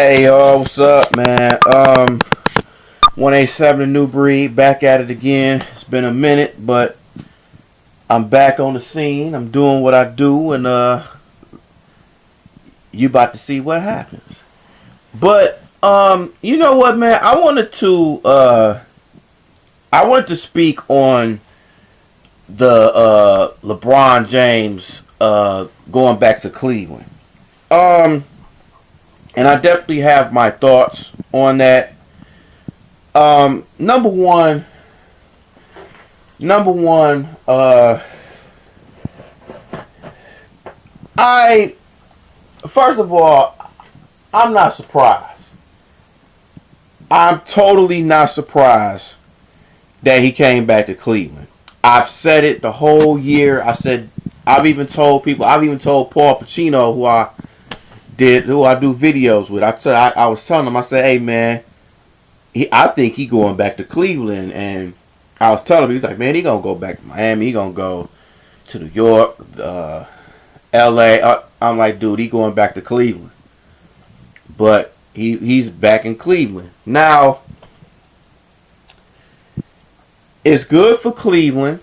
Hey y'all, what's up, man? 187 the New Breed, back at it again. It's been a minute, but I'm back on the scene. I'm doing what I do, and you about to see what happens. But you know what, man? I wanted to speak on the LeBron James going back to Cleveland. And I definitely have my thoughts on that. Number one, I first of all, I'm not surprised. I'm totally not surprised that he came back to Cleveland. I've said it the whole year. I've even told Paul Pacino, who I do videos with. I was telling him, I said, hey man, I think he going back to Cleveland, and I was telling him, he's like, man, he gonna go back to Miami. He gonna go to New York, L.A. I'm like, dude, he going back to Cleveland, but he's back in Cleveland now. It's good for Cleveland.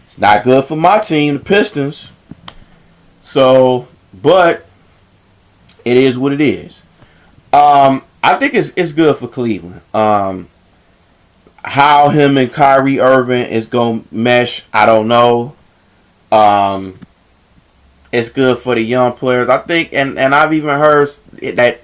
It's not good for my team, the Pistons. So, but it is what it is. I think it's good for Cleveland. How him and Kyrie Irving is gonna mesh, I don't know. It's good for the young players, I think, and I've even heard that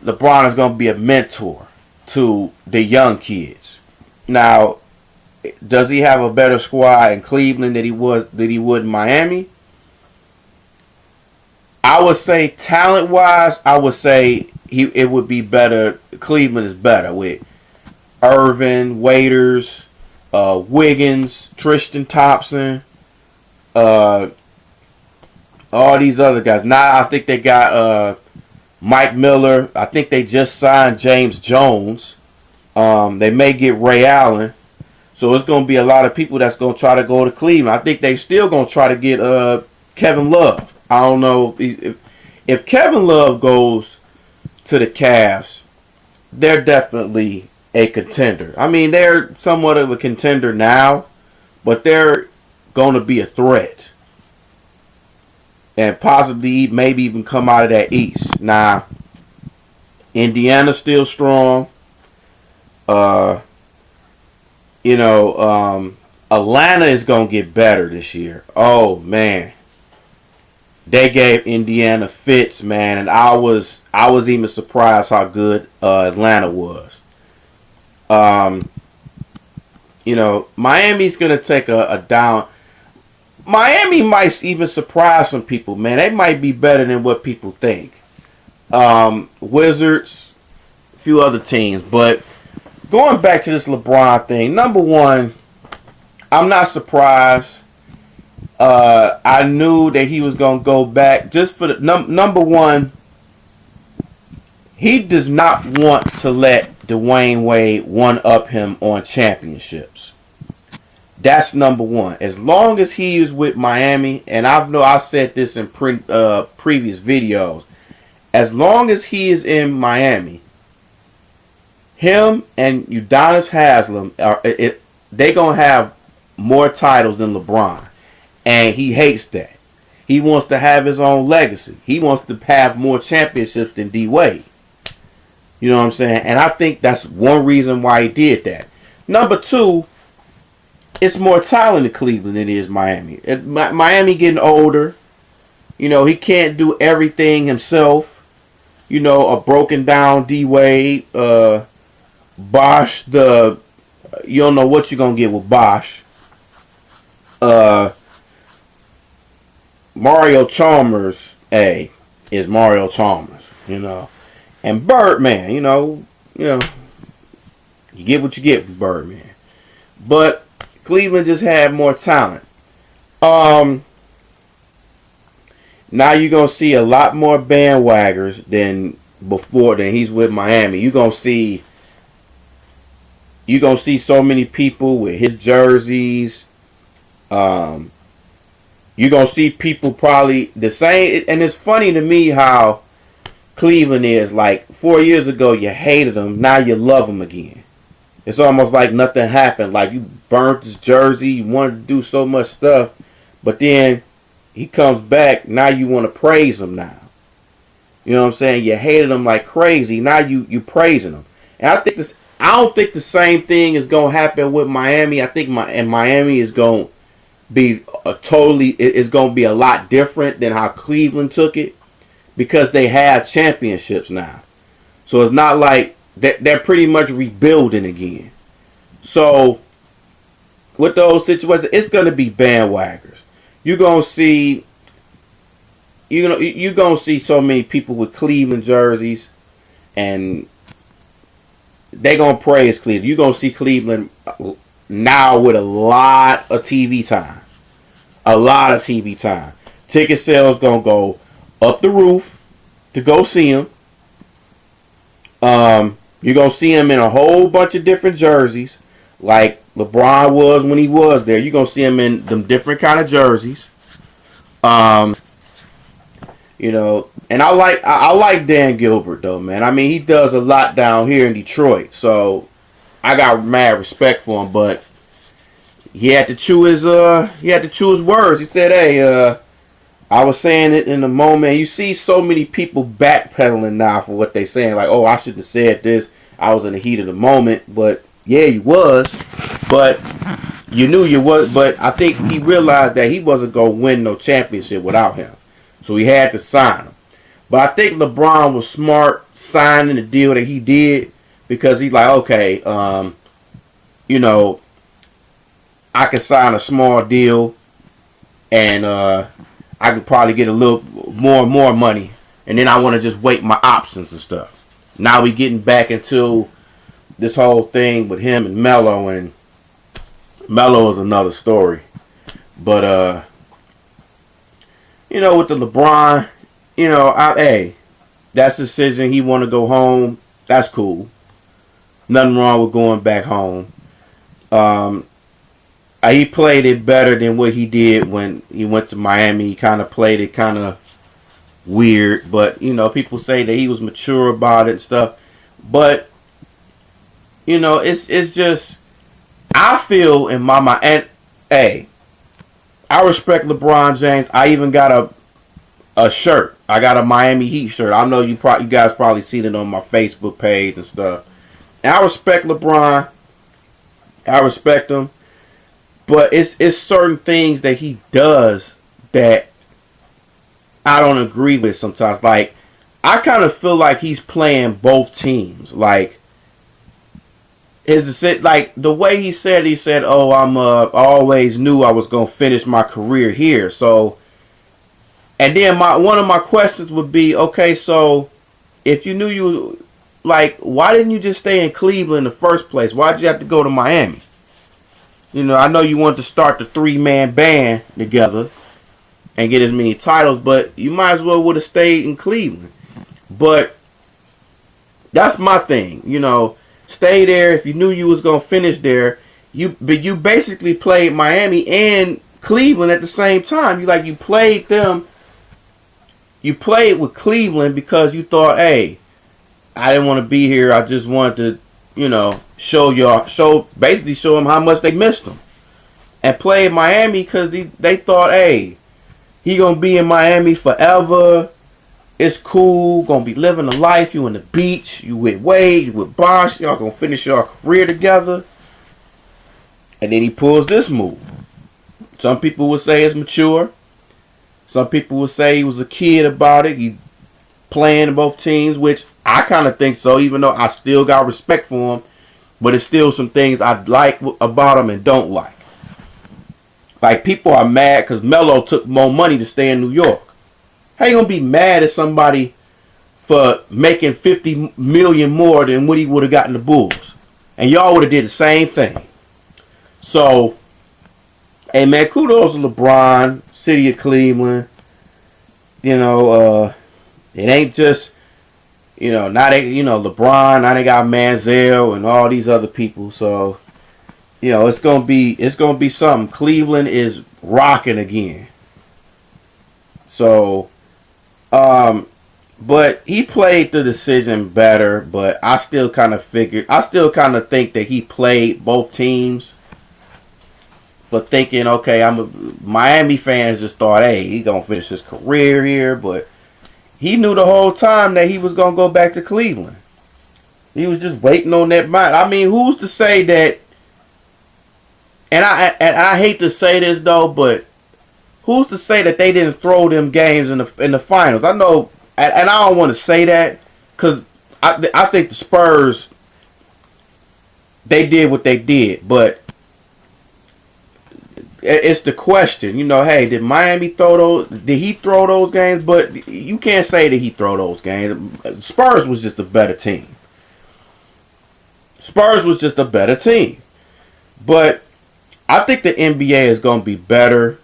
LeBron is gonna be a mentor to the young kids. Now, does he have a better squad in Cleveland than he would in Miami? I would say talent-wise, I would say it would be better. Cleveland is better with Irvin, Waiters, Wiggins, Tristan Thompson, all these other guys. Now I think they got Mike Miller. I think they just signed James Jones. They may get Ray Allen. So it's going to be a lot of people that's going to try to go to Cleveland. I think they still going to try to get Kevin Love. I don't know if Kevin Love goes to the Cavs, they're definitely a contender. I mean, they're somewhat of a contender now, but they're going to be a threat. And possibly maybe even come out of that East. Now, Indiana's still strong. Atlanta is going to get better this year. Oh, man. They gave Indiana fits, man, and I was even surprised how good Atlanta was. Miami's gonna take a down. Miami might even surprise some people, man. They might be better than what people think. Wizards, a few other teams, but going back to this LeBron thing, number one, I'm not surprised. I knew that he was going to go back just for the number one. He does not want to let Dwayne Wade one-up him on championships. That's number one. As long as he is with Miami, and I said this in previous videos, as long as he is in Miami, him and Udonis Haslem they gonna have more titles than LeBron. And he hates that. He wants to have his own legacy. He wants to have more championships than D. Wade. You know what I'm saying? And I think that's one reason why he did that. Number two, it's more talent in Cleveland than it is Miami. Miami getting older. He can't do everything himself. A broken down D. Wade. Bosh, you don't know what you're going to get with Bosh. Mario Chalmers, is Mario Chalmers, and Birdman, you get what you get with Birdman, but Cleveland just had more talent. Now you're gonna see a lot more bandwaggers than before. Than he's with Miami. You're gonna see so many people with his jerseys. You're going to see people probably the same. And it's funny to me how Cleveland is. Like 4 years ago, you hated them. Now you love them again. It's almost like nothing happened. Like you burnt his jersey. You wanted to do so much stuff. But then he comes back. Now you want to praise him now. You know what I'm saying? You hated him like crazy. Now you praising him. And I don't think the same thing is going to happen with Miami. I think Miami is going to be it's going to be a lot different than how Cleveland took it, because they have championships now. So it's not like they're pretty much rebuilding again. So with those situations, it's going to be bandwagoners. You're going to see you're going to see so many people with Cleveland jerseys, and they're going to praise Cleveland. You're going to see Cleveland now with a lot of TV time. A lot of TV time. Ticket sales going to go up the roof to go see him. You're going to see him in a whole bunch of different jerseys, like LeBron was when he was there. You're going to see him in them different kind of jerseys. You know, and I like Dan Gilbert though, man. I mean, he does a lot down here in Detroit, so I got mad respect for him. But he had to chew his words. He said, "Hey, I was saying it in the moment." You see so many people backpedaling now for what they saying, like, "Oh, I should have said this. I was in the heat of the moment." But yeah, you was, but you knew you was. But I think he realized that he wasn't gonna win no championship without him. So he had to sign him. But I think LeBron was smart signing the deal that he did, because he's like, okay, you know, I can sign a small deal, and I can probably get a little more money, and then I want to just wait my options and stuff. Now we getting back into this whole thing with him and Melo, and Melo is another story. But you know, with the LeBron, you know, that's the decision. He want to go home. That's cool. Nothing wrong with going back home. He played it better than what he did when he went to Miami. He kind of played it kind of weird, but you know, people say that he was mature about it and stuff. But you know, it's just, I feel in my mind, and I respect LeBron James. I even got a shirt. I got a Miami Heat shirt. I know you guys probably seen it on my Facebook page and stuff. And I respect LeBron. I respect him. But it's certain things that he does that I don't agree with sometimes. Like, I kind of feel like he's playing both teams. Like, the way he said, "Oh, I always knew I was gonna finish my career here." So, and then one of my questions would be, okay, so if you knew you, like, why didn't you just stay in Cleveland in the first place? Why'd you have to go to Miami? You know, I know you wanted to start the 3-man band together and get as many titles, but you might as well would have stayed in Cleveland. But that's my thing, you know. Stay there if you knew you was gonna finish there. But you basically played Miami and Cleveland at the same time. You played them. You played with Cleveland because you thought, hey, I didn't want to be here. I just wanted to, you know, show them how much they missed them. And played Miami because they thought, hey, he gonna be in Miami forever. It's cool. Gonna be living the life. You on the beach. You with Wade. You with Bosh. Y'all gonna finish your career together. And then he pulls this move. Some people would say it's mature. Some people would say he was a kid about it. He playing both teams, which I kind of think so, even though I still got respect for him. But it's still some things I like about him and don't like. Like, people are mad because Melo took more money to stay in New York. How you gonna be mad at somebody for making $50 million more than what he would have gotten the Bulls? And y'all would have did the same thing. So, hey man, kudos to LeBron, city of Cleveland. You know, it ain't just, you know, LeBron, now they got Manziel and all these other people. So, you know, it's gonna be something. Cleveland is rocking again. So, But he played the decision better. But I still kind of think that he played both teams. But thinking, okay, Miami fans just thought, hey, he gonna finish his career here. But he knew the whole time that he was gonna go back to Cleveland. He was just waiting on that mind. I mean, who's to say that? And I hate to say this though, but who's to say that they didn't throw them games in the finals? I know, and I don't want to say that because I think the Spurs, they did what they did, but it's the question. Hey, did Miami throw those? Did he throw those games? But you can't say that he throw those games. Spurs was just a better team. Spurs was just a better team. But I think the NBA is going to be better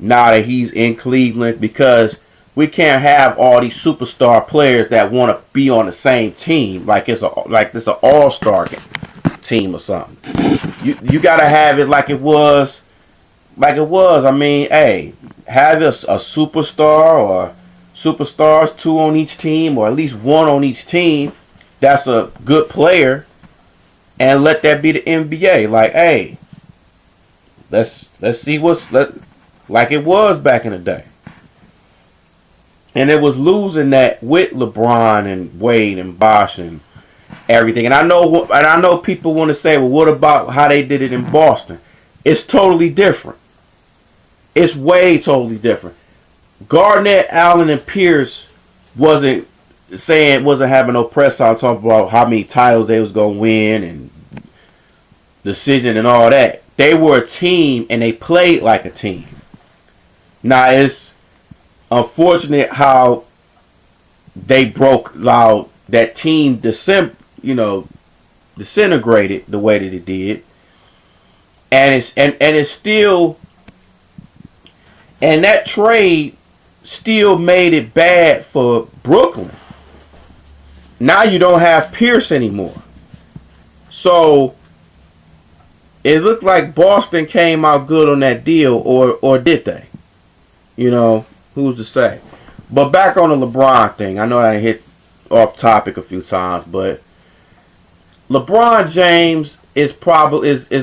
now that he's in Cleveland because we can't have all these superstar players that want to be on the same team like it's an all-star team or something. You got to have it like it was. I mean, hey, have a superstar or superstars, 2 on each team or at least 1 on each team that's a good player. And let that be the NBA. Like, hey, let's see like it was back in the day. And it was losing that with LeBron and Wade and Bosh and everything. And I know people want to say, well, what about how they did it in Boston? It's totally different. It's way totally different. Garnett, Allen, and Pierce wasn't having no press out talking about how many titles they was gonna win and decision and all that. They were a team and they played like a team. Now it's unfortunate how they broke out that team disintegrated the way that it did. And it's still, and that trade still made it bad for Brooklyn. Now you don't have Pierce anymore. So it looked like Boston came out good on that deal, or did they? Who's to say? But back on the LeBron thing, I know I hit off topic a few times, but LeBron James is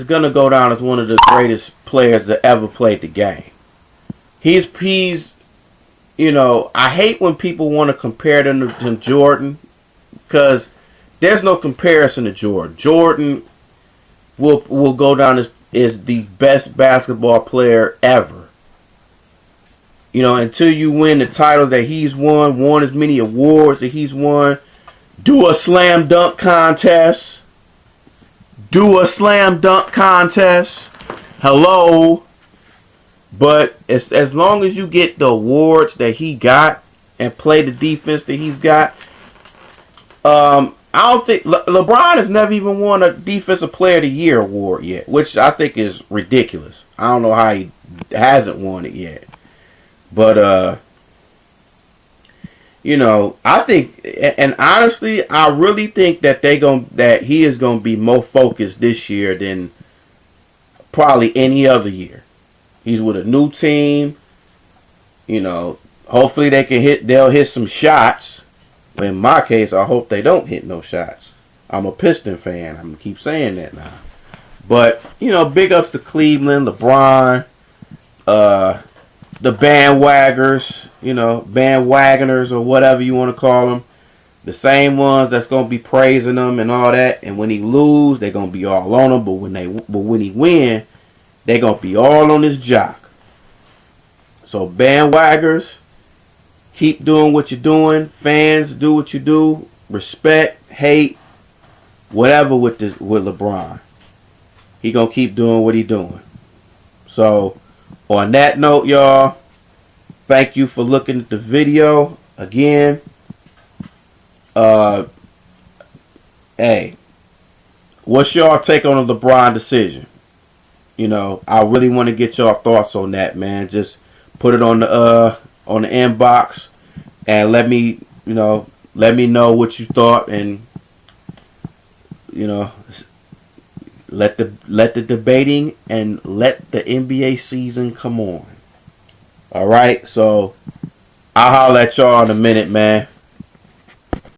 gonna go down as one of the greatest players that ever played the game. He's I hate when people want to compare them to Jordan, because there's no comparison to Jordan. Jordan will go down as the best basketball player ever. Until you win the titles that he's won as many awards that he's won, do a slam dunk contest. Hello. But as long as you get the awards that he got and play the defense that he's got, I don't think LeBron has never even won a Defensive Player of the Year award yet, which I think is ridiculous. I don't know how he hasn't won it yet. But I think, and honestly, I really think that he is gonna be more focused this year than probably any other year. He's with a new team. Hopefully they'll hit some shots. In my case, I hope they don't hit no shots. I'm a Piston fan. I'm going to keep saying that now. But, big ups to Cleveland, LeBron, the bandwagoners, bandwagoners or whatever you want to call them. The same ones that's going to be praising them and all that. And when he lose, they're going to be all on him. But when he win, they're going to be all on his jock. So bandwagoners, keep doing what you're doing. Fans, do what you do. Respect, hate, whatever with LeBron. He gonna keep doing what he doing. So, on that note, y'all, thank you for looking at the video again. Hey, what's y'all take on the LeBron decision? I really want to get y'all thoughts on that, man. Just put it on the inbox and let me know what you thought, and let the debating and let the NBA season come on. All right, so I'll holler at y'all in a minute, man.